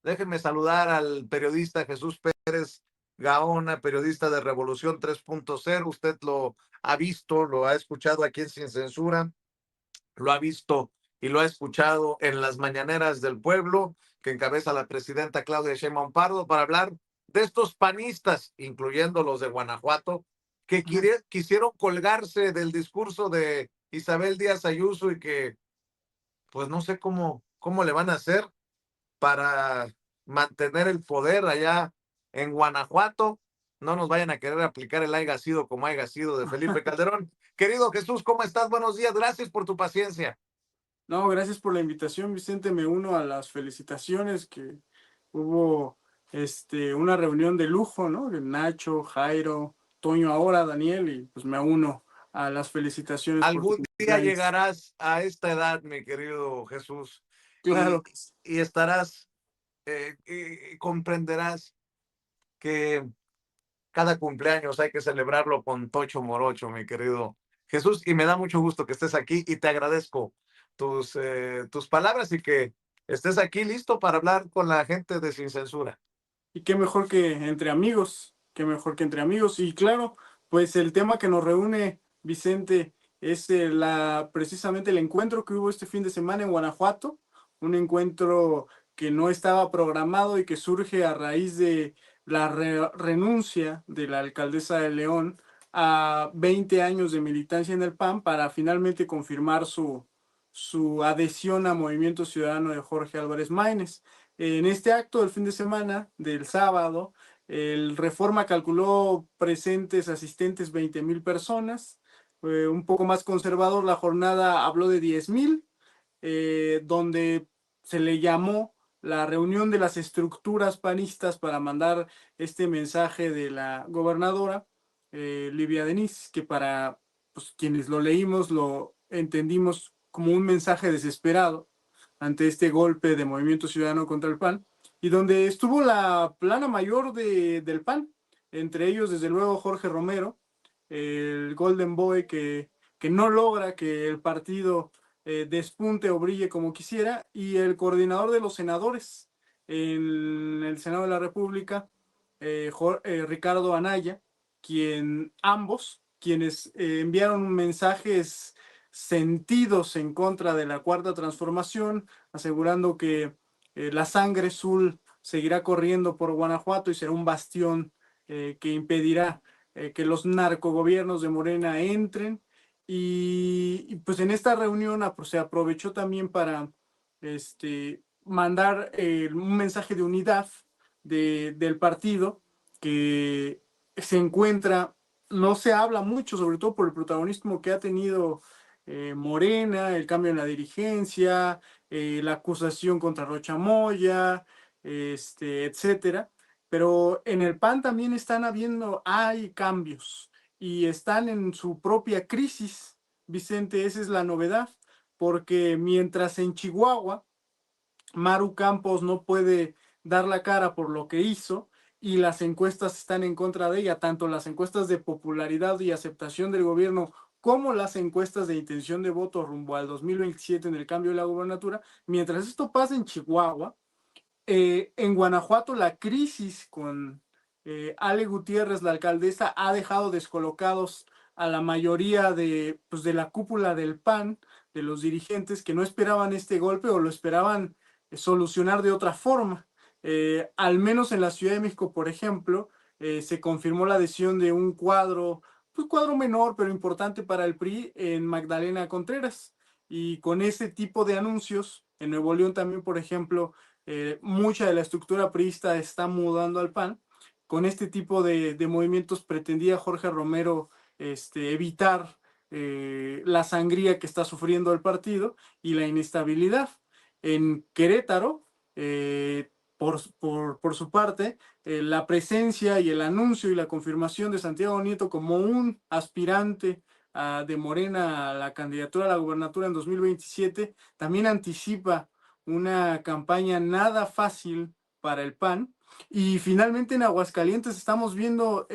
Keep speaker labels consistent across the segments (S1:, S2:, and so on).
S1: Déjenme saludar al periodista Jesús Pérez Gaona, periodista de Revolución 3.0. Usted lo ha visto, lo ha escuchado aquí en Sin Censura, lo ha visto y lo ha escuchado en las mañaneras del pueblo que encabeza la presidenta Claudia Sheinbaum Pardo para hablar de estos panistas, incluyendo los de Guanajuato, que quisieron colgarse del discurso de Isabel Díaz Ayuso y que pues no sé cómo le van a hacer para mantener el poder allá en Guanajuato. No nos vayan a querer aplicar el haya sido como haya sido de Felipe Calderón. Querido Jesús, ¿cómo estás? Buenos días, gracias por tu paciencia.
S2: No, gracias por la invitación, Vicente. Me uno a las felicitaciones que hubo una reunión de lujo, ¿no? De Nacho, Jairo, Toño ahora, Daniel, y pues me uno a las felicitaciones por tu
S1: Algún día
S2: cumpleaños.
S1: llegarás a esta edad, mi querido Jesús, y,
S2: Claro.
S1: y estarás, y comprenderás que cada cumpleaños hay que celebrarlo con tocho morocho, mi querido Jesús, y me da mucho gusto que estés aquí y te agradezco tus palabras y que estés aquí listo para hablar con la gente de Sin Censura.
S2: Y qué mejor que entre amigos, qué mejor que entre amigos. Y claro, pues el tema que nos reúne, Vicente, es precisamente el encuentro que hubo este fin de semana en Guanajuato, un encuentro que no estaba programado y que surge a raíz de la renuncia de la alcaldesa de León a 20 años de militancia en el PAN para finalmente confirmar su adhesión a Movimiento Ciudadano de Jorge Álvarez Maínez. En este acto del fin de semana, del sábado, el Reforma calculó presentes asistentes 20,000 personas. Un poco más conservador, la jornada habló de 10,000, donde se le llamó la reunión de las estructuras panistas para mandar este mensaje de la gobernadora, Livia Denis, que para pues, quienes lo leímos lo entendimos como un mensaje desesperado ante este golpe de Movimiento Ciudadano contra el PAN, y donde estuvo la plana mayor del PAN, entre ellos desde luego Jorge Romero, el Golden Boy que no logra que el partido despunte o brille como quisiera, y el coordinador de los senadores en el Senado de la República, Ricardo Anaya, quienes enviaron mensajes sentidos en contra de la Cuarta Transformación, asegurando que la sangre azul seguirá corriendo por Guanajuato y será un bastión que impedirá que los narcogobiernos de Morena entren. Y pues en esta reunión se aprovechó también para mandar un mensaje de unidad del partido que se encuentra, no se habla mucho, sobre todo por el protagonismo que ha tenido Morena, el cambio en la dirigencia, la acusación contra Rocha Moya, etcétera. Pero en el PAN también hay cambios y están en su propia crisis, Vicente, esa es la novedad, porque mientras en Chihuahua Maru Campos no puede dar la cara por lo que hizo y las encuestas están en contra de ella, tanto las encuestas de popularidad y aceptación del gobierno como las encuestas de intención de voto rumbo al 2027 en el cambio de la gobernatura. Mientras esto pasa en Chihuahua, en Guanajuato la crisis con Ale Gutiérrez, la alcaldesa, ha dejado descolocados a la mayoría de la cúpula del PAN, de los dirigentes que no esperaban este golpe o lo esperaban solucionar de otra forma. Al menos en la Ciudad de México, por ejemplo, se confirmó la adhesión de un cuadro menor pero importante para el PRI en Magdalena Contreras. Y con ese tipo de anuncios, en Nuevo León también, por ejemplo, mucha de la estructura priista está mudando al PAN. Con este tipo de movimientos pretendía Jorge Romero evitar la sangría que está sufriendo el partido y la inestabilidad. En Querétaro, por su parte, la presencia y el anuncio y la confirmación de Santiago Nieto como un aspirante de Morena a la candidatura a la gubernatura en 2027 también anticipa una campaña nada fácil para el PAN. Y finalmente en Aguascalientes estamos viendo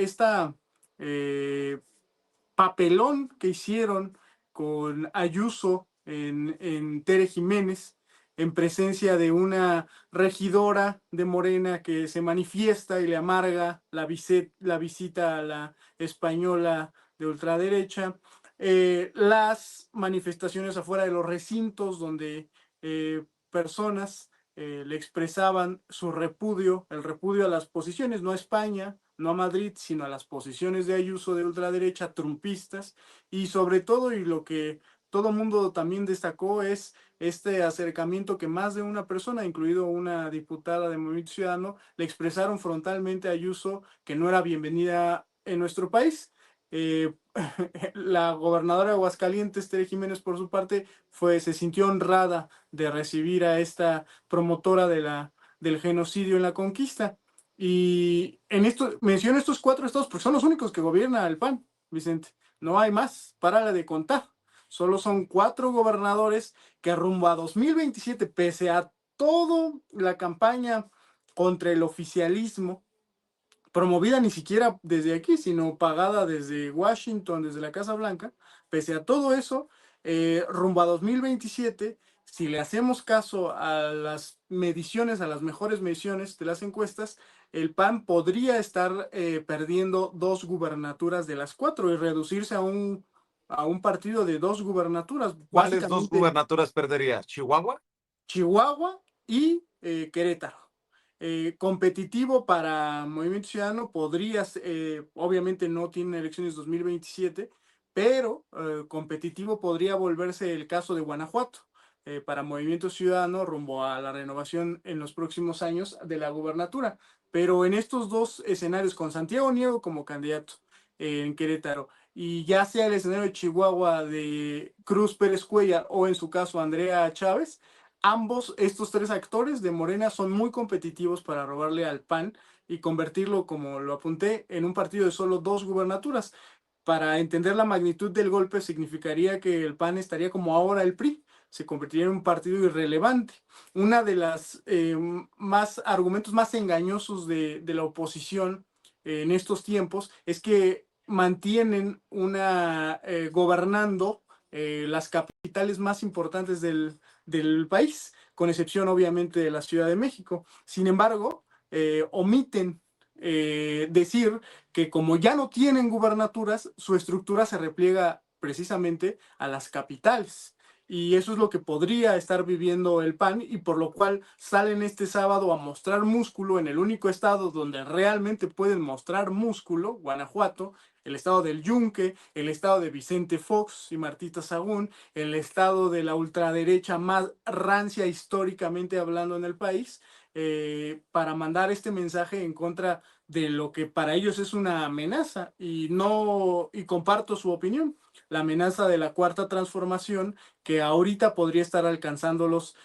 S2: papelón que hicieron con Ayuso en Tere Jiménez, en presencia de una regidora de Morena que se manifiesta y le amarga la visita a la española de ultraderecha, las manifestaciones afuera de los recintos donde personas le expresaban su repudio, el repudio a las posiciones, no a España, no a Madrid, sino a las posiciones de Ayuso de ultraderecha, trumpistas, y sobre todo, y lo que todo mundo también destacó, es este acercamiento que más de una persona, incluido una diputada de Movimiento Ciudadano, le expresaron frontalmente a Ayuso que no era bienvenida en nuestro país. Eh, la gobernadora de Aguascalientes, Tere Jiménez, por su parte, se sintió honrada de recibir a esta promotora del genocidio en la conquista. Y en esto, menciono estos 4 estados porque son los únicos que gobierna el PAN, Vicente. No hay más, párale de contar. Solo son 4 gobernadores que rumbo a 2027, pese a toda la campaña contra el oficialismo, promovida ni siquiera desde aquí, sino pagada desde Washington, desde la Casa Blanca, pese a todo eso, rumbo a 2027, si le hacemos caso a las mediciones, a las mejores mediciones de las encuestas, el PAN podría estar perdiendo 2 gubernaturas de las 4 y reducirse a un partido de 2 gubernaturas,
S1: ¿Cuáles 2
S2: básicamente
S1: gubernaturas perdería? ¿Chihuahua?
S2: Chihuahua y Querétaro. Competitivo para Movimiento Ciudadano podría, obviamente no tiene elecciones 2027, pero competitivo podría volverse el caso de Guanajuato para Movimiento Ciudadano rumbo a la renovación en los próximos años de la gubernatura. Pero en estos 2 escenarios, con Santiago Niego como candidato en Querétaro, y ya sea el escenario de Chihuahua de Cruz Pérez Cuellar o en su caso Andrea Chávez, ambos, estos 3 actores de Morena son muy competitivos para robarle al PAN y convertirlo, como lo apunté, en un partido de solo 2 gubernaturas. Para entender la magnitud del golpe significaría que el PAN estaría como ahora el PRI, se convertiría en un partido irrelevante. Una de las más argumentos más engañosos de la oposición en estos tiempos es que mantienen gobernando las capitales más importantes del país, con excepción obviamente de la Ciudad de México. Sin embargo, omiten decir que como ya no tienen gubernaturas, su estructura se repliega precisamente a las capitales. Y eso es lo que podría estar viviendo el PAN y por lo cual salen este sábado a mostrar músculo en el único estado donde realmente pueden mostrar músculo, Guanajuato, el estado del Yunque, el estado de Vicente Fox y Martita Sagún, el estado de la ultraderecha más rancia históricamente hablando en el país, para mandar este mensaje en contra de lo que para ellos es una amenaza y comparto su opinión, la amenaza de la cuarta transformación que ahorita podría estar alcanzándolos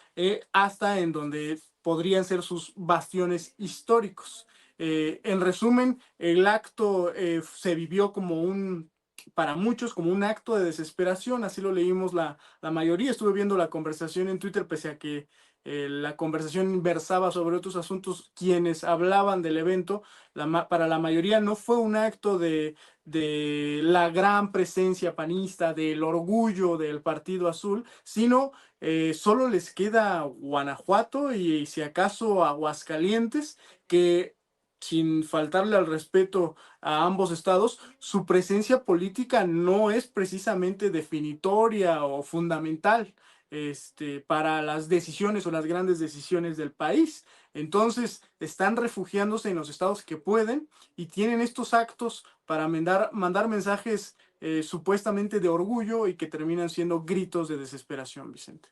S2: hasta en donde podrían ser sus bastiones históricos. En resumen, el acto se vivió para muchos como un acto de desesperación, así lo leímos la mayoría. Estuve viendo la conversación en Twitter, pese a que la conversación versaba sobre otros asuntos, quienes hablaban del evento, para la mayoría no fue un acto de la gran presencia panista, del orgullo del Partido Azul, sino solo les queda Guanajuato y si acaso Aguascalientes, que sin faltarle al respeto a ambos estados, su presencia política no es precisamente definitoria o fundamental para las decisiones o las grandes decisiones del país. Entonces, están refugiándose en los estados que pueden y tienen estos actos para mandar mensajes supuestamente de orgullo y que terminan siendo gritos de desesperación, Vicente.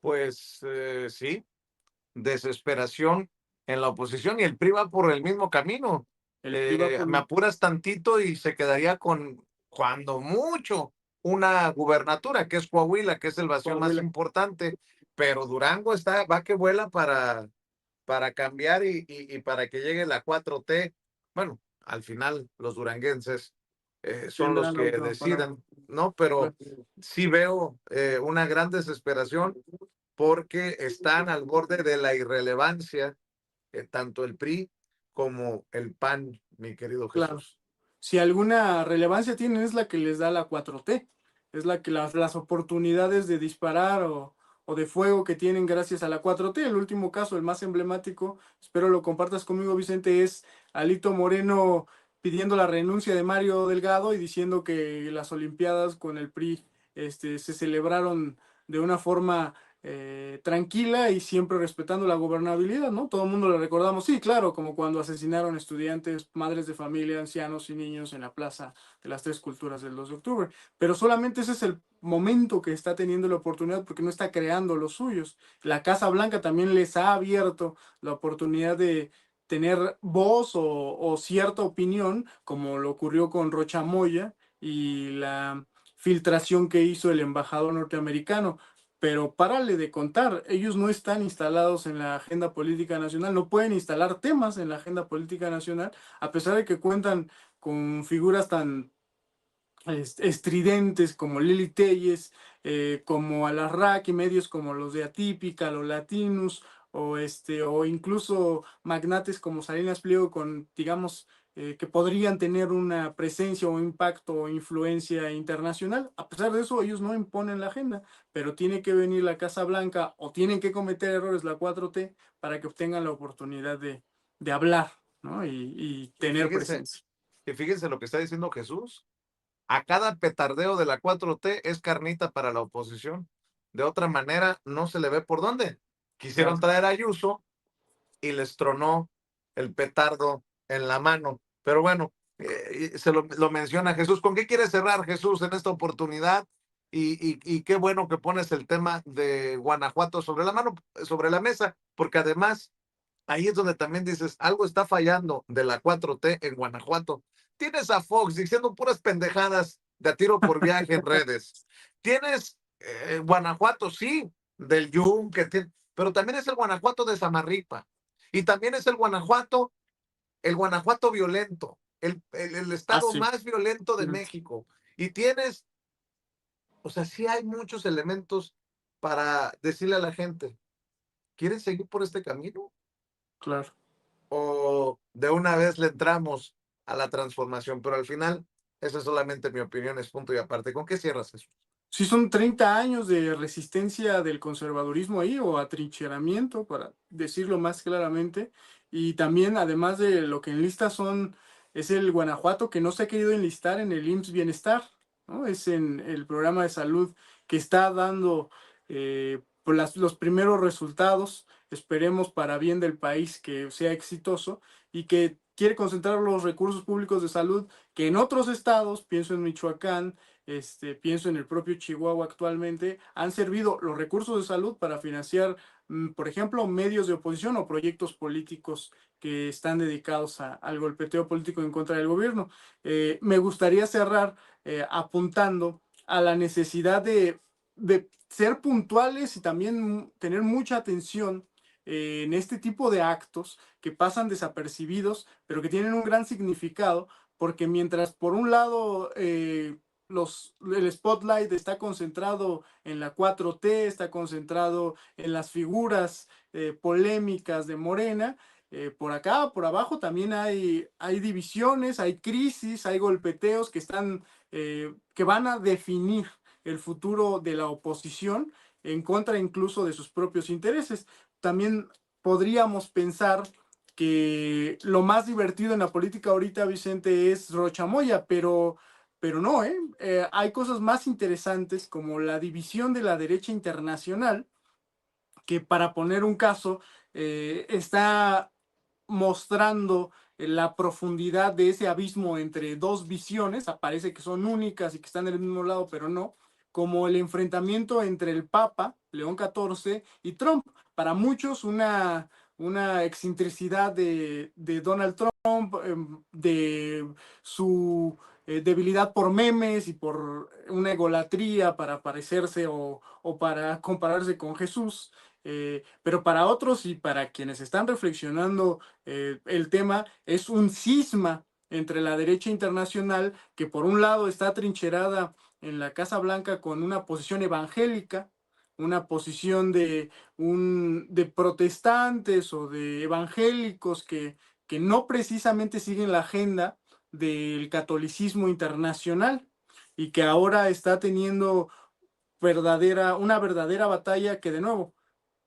S1: Pues sí, desesperación en la oposición y el PRI va por el mismo camino.
S2: El PRI va por
S1: Me apuras tantito y se quedaría con, cuando mucho, una gubernatura, que es Coahuila, que es el bastión más
S2: Coahuila.
S1: importante, pero Durango va que vuela para cambiar y para que llegue la 4T. Bueno, al final los duranguenses son los
S2: Tendrán la
S1: que
S2: última palabra.
S1: decidan, ¿no? Pero sí veo una gran desesperación porque están al borde de la irrelevancia, tanto el PRI como el PAN, mi querido
S2: Claro.
S1: Jesús.
S2: Si alguna relevancia tienen es la que les da la 4T, es la que las oportunidades de disparar o de fuego que tienen gracias a la 4T. El último caso, el más emblemático, espero lo compartas conmigo, Vicente, es Alito Moreno pidiendo la renuncia de Mario Delgado y diciendo que las Olimpiadas con el PRI se celebraron de una forma tranquila y siempre respetando la gobernabilidad, ¿no? Todo el mundo lo recordamos, sí, claro, como cuando asesinaron estudiantes, madres de familia, ancianos y niños en la Plaza de las Tres Culturas del 2 de octubre, pero solamente ese es el momento que está teniendo la oportunidad porque no está creando los suyos. La Casa Blanca también les ha abierto la oportunidad de tener voz o cierta opinión, como lo ocurrió con Rocha Moya y la filtración que hizo el embajador norteamericano. Pero párale de contar, ellos no están instalados en la agenda política nacional, no pueden instalar temas en la agenda política nacional, a pesar de que cuentan con figuras tan estridentes como Lili Telles, como Alarraq y medios como los de Atípica, los Latinos, o incluso magnates como Salinas Pliego con, digamos, que podrían tener una presencia o impacto o influencia internacional. A pesar de eso, ellos no imponen la agenda, pero tiene que venir la Casa Blanca o tienen que cometer errores la 4T para que obtengan la oportunidad de hablar, ¿no? Y
S1: Y
S2: tener
S1: fíjense,
S2: presencia.
S1: y fíjense lo que está diciendo Jesús. A cada petardeo de la 4T es carnita para la oposición. De otra manera, no se le ve por dónde. Quisieron
S2: Claro.
S1: traer a Ayuso y les tronó el petardo en la mano. Pero bueno, lo menciona Jesús. ¿Con qué quiere cerrar Jesús en esta oportunidad? Y qué bueno que pones el tema de Guanajuato sobre la mano, sobre la mesa, porque además ahí es donde también dices, algo está fallando de la 4T en Guanajuato. Tienes a Fox diciendo puras pendejadas de a tiro por viaje en redes. Tienes Guanajuato, sí, del Yunque, pero también es el Guanajuato de Samarripa. Y también es el Guanajuato violento, el
S2: Ah,
S1: estado
S2: sí.
S1: más violento de México. Y tienes, o sea, sí hay muchos elementos para decirle a la gente, ¿quieren seguir por este camino?
S2: Claro.
S1: O de una vez le entramos a la transformación, pero al final, esa es solamente mi opinión, es punto y aparte. ¿Con qué cierras eso?
S2: Sí, son 30 años de resistencia del conservadurismo ahí, o atrincheramiento, para decirlo más claramente. Y también, además de lo que enlista, es el Guanajuato que no se ha querido enlistar en el IMSS Bienestar, ¿no? Es en el programa de salud que está dando pues los primeros resultados, esperemos para bien del país que sea exitoso, y que quiere concentrar los recursos públicos de salud que en otros estados, pienso en Michoacán, pienso en el propio Chihuahua actualmente, han servido los recursos de salud para financiar, por ejemplo, medios de oposición o proyectos políticos que están dedicados al golpeteo político en contra del gobierno. Me gustaría cerrar apuntando a la necesidad de ser puntuales y también tener mucha atención en este tipo de actos que pasan desapercibidos, pero que tienen un gran significado, porque mientras por un lado el spotlight está concentrado en la 4T, está concentrado en las figuras polémicas de Morena. Por acá, por abajo, también hay divisiones, hay crisis, hay golpeteos que van a definir el futuro de la oposición en contra incluso de sus propios intereses. También podríamos pensar que lo más divertido en la política ahorita, Vicente, es Rochamoya, pero no, ¿eh? Hay cosas más interesantes como la división de la derecha internacional, que para poner un caso, está mostrando la profundidad de ese abismo entre dos visiones, aparece que son únicas y que están del mismo lado, pero no, como el enfrentamiento entre el Papa, León XIV, y Trump. Para muchos, una excentricidad de Donald Trump, de su debilidad por memes y por una egolatría para parecerse o para compararse con Jesús. Pero para otros y para quienes están reflexionando el tema, es un cisma entre la derecha internacional, que por un lado está trincherada en la Casa Blanca con una posición evangélica, una posición de protestantes o de evangélicos que no precisamente siguen la agenda del catolicismo internacional, y que ahora está teniendo una verdadera batalla que, de nuevo,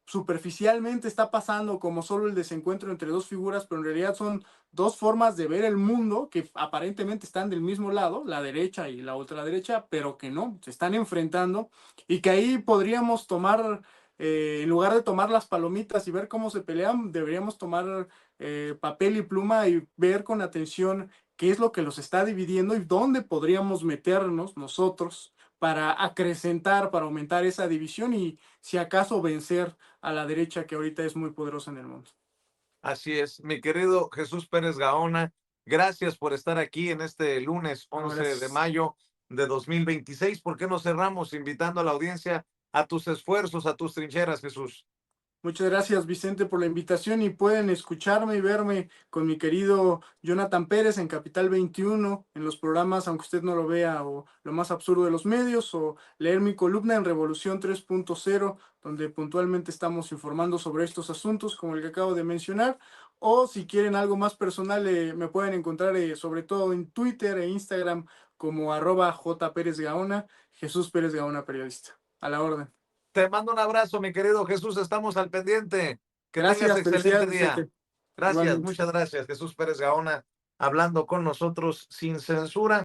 S2: superficialmente está pasando como solo el desencuentro entre dos figuras, pero en realidad son dos formas de ver el mundo que aparentemente están del mismo lado, la derecha y la ultraderecha, pero que no, se están enfrentando, y que ahí podríamos tomar, en lugar de tomar las palomitas y ver cómo se pelean, deberíamos tomar papel y pluma y ver con atención qué es lo que los está dividiendo y dónde podríamos meternos nosotros para acrecentar, para aumentar esa división y si acaso vencer a la derecha que ahorita es muy poderosa en el mundo.
S1: Así es, mi querido Jesús Pérez Gaona, gracias por estar aquí en este lunes
S2: No,
S1: 11 de
S2: gracias.
S1: mayo de 2026. ¿Por qué no cerramos invitando a la audiencia a tus esfuerzos, a tus trincheras, Jesús?
S2: Muchas gracias, Vicente, por la invitación y pueden escucharme y verme con mi querido Jonathan Pérez en Capital 21, en los programas, aunque usted no lo vea, o Lo más absurdo de los medios, o leer mi columna en Revolución 3.0, donde puntualmente estamos informando sobre estos asuntos, como el que acabo de mencionar, o si quieren algo más personal, me pueden encontrar sobre todo en Twitter e Instagram como @jperezgaona, Jesús Pérez Gaona, periodista. A la orden.
S1: Te mando un abrazo, mi querido Jesús, estamos al pendiente. Que tengas
S2: Gracias,
S1: excelente
S2: felicidades,
S1: día.
S2: Vicente.
S1: Gracias,
S2: Igualmente.
S1: muchas gracias, Jesús Pérez Gaona, hablando con nosotros sin censura.